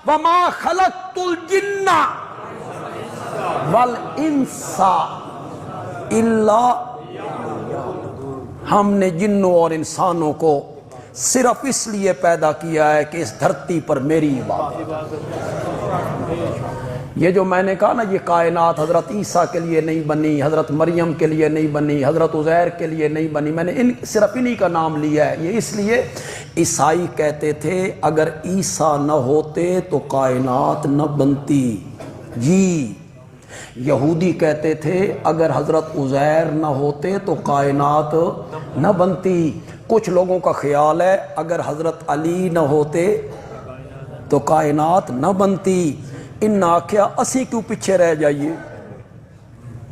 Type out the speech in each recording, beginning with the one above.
وما خلقت الجن والانس الا، ہم نے جنوں اور انسانوں کو صرف اس لیے پیدا کیا ہے کہ اس دھرتی پر میری عبادت۔ یہ جو میں نے کہا نا یہ کائنات حضرت عیسیٰ کے لیے نہیں بنی، حضرت مریم کے لیے نہیں بنی، حضرت عزیر کے لیے نہیں بنی، میں نے صرف انہی کا نام لیا ہے۔ یہ اس لیے عیسائی کہتے تھے اگر عیسیٰ نہ ہوتے تو کائنات نہ بنتی جی، یہودی کہتے تھے اگر حضرت عزیر نہ ہوتے تو کائنات نہ بنتی، کچھ لوگوں کا خیال ہے اگر حضرت علی نہ ہوتے تو کائنات نہ بنتی۔ ان نے آخیا اسی کیوں پیچھے رہ جائیے،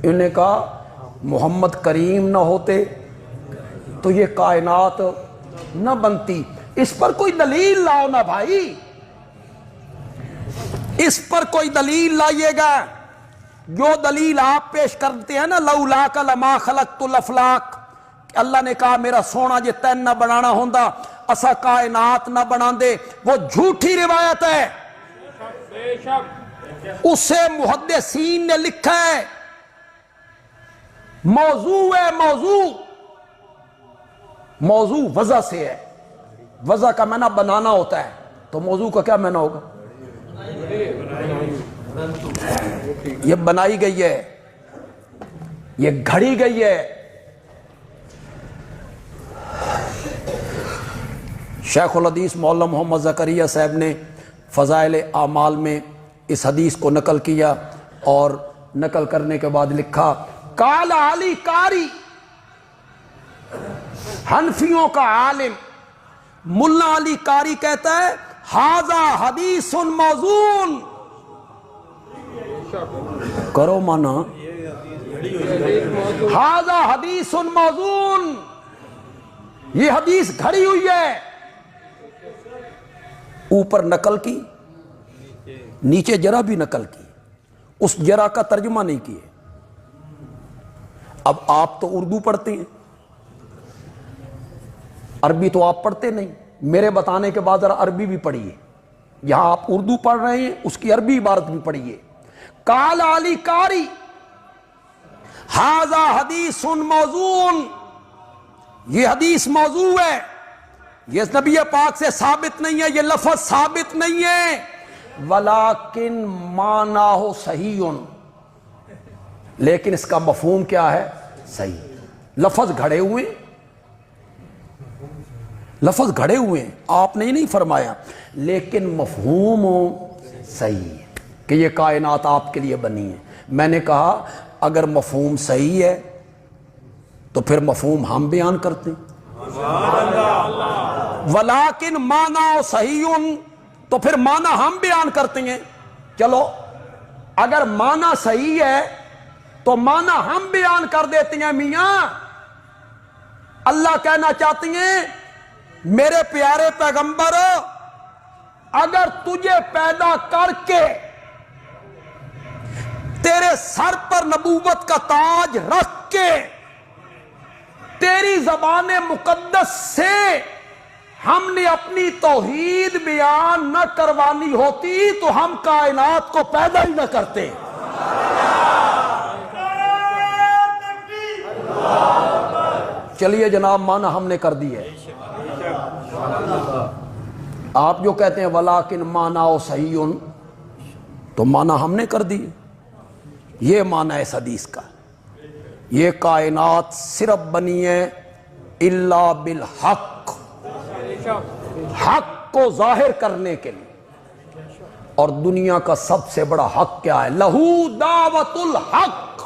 انہوں نے کہا محمد کریم نہ ہوتے تو یہ کائنات نہ بنتی۔ اس پر کوئی دلیل لاؤ نا بھائی، اس پر کوئی دلیل لائیے گا۔ جو دلیل آپ پیش کرتے ہیں نا لولاک لما خلقت الافلاک، اللہ نے کہا میرا سونا جے تین نہ بنانا ہوندا اسا کائنات نہ بنا دے، وہ جھوٹی روایت ہے۔ اسے محدثین نے لکھا ہے موضوع ہے، موضوع وضع سے ہے، وضع کا معنی بنانا ہوتا ہے، تو موضوع کا کیا معنی ہوگا؟ یہ بنائی گئی ہے، یہ گھڑی گئی ہے۔ شیخ الحدیث مولانا محمد زکریا صاحب نے فضائل اعمال میں اس حدیث کو نقل کیا، اور نقل کرنے کے بعد لکھا قال علی قاری، حنفیوں کا عالم ملا علی قاری کہتا ہے ھذا حدیث موضوع، کرو مانا ھذا حدیث موضوع، یہ حدیث گھڑی ہوئی ہے، اوپر نقل کی نیچے جرا بھی نقل کی، اس جرا کا ترجمہ نہیں کیے۔ اب آپ تو اردو پڑھتے ہیں، عربی تو آپ پڑھتے نہیں، میرے بتانے کے بعد ذرا عربی بھی پڑھیے، یہاں آپ اردو پڑھ رہے ہیں اس کی عربی عبارت بھی پڑھیے۔ قال علی قاری ھذا حدیث موضوع، یہ حدیث موضوع ہے، یہ نبی پاک سے ثابت نہیں ہے، یہ لفظ ثابت نہیں ہے، ولیکن معناہ صحیح، لیکن اس کا مفہوم کیا ہے؟ صحیح۔ لفظ گھڑے ہوئے، لفظ گھڑے ہوئے ہیں، آپ نے نہیں فرمایا، لیکن مفہوم صحیح ہے کہ یہ کائنات آپ کے لیے بنی ہے۔ میں نے کہا اگر مفہوم صحیح ہے تو پھر مفہوم ہم بیان کرتے ہیں، ولیکن معنی صحیح، تو پھر معنی ہم بیان کرتے ہیں۔ چلو اگر معنی صحیح ہے تو معنی ہم بیان کر دیتے ہیں۔ میاں اللہ کہنا چاہتے ہیں میرے پیارے پیغمبر اگر تجھے پیدا کر کے تیرے سر پر نبوت کا تاج رکھ کے تیری زبان مقدس سے ہم نے اپنی توحید بیان نہ کروانی ہوتی تو ہم کائنات کو پیدا ہی نہ کرتے۔ چلیے جناب مانا ہم نے کر دی ہے، آپ جو کہتے ہیں ولیکن مانا صحیح، تو مانا ہم نے کر دی۔ یہ مانا ہے اس حدیث کا، یہ کائنات صرف بنی ہے الا بالحق، حق کو ظاہر کرنے کے لیے، اور دنیا کا سب سے بڑا حق کیا ہے؟ لہو دعوت الحق،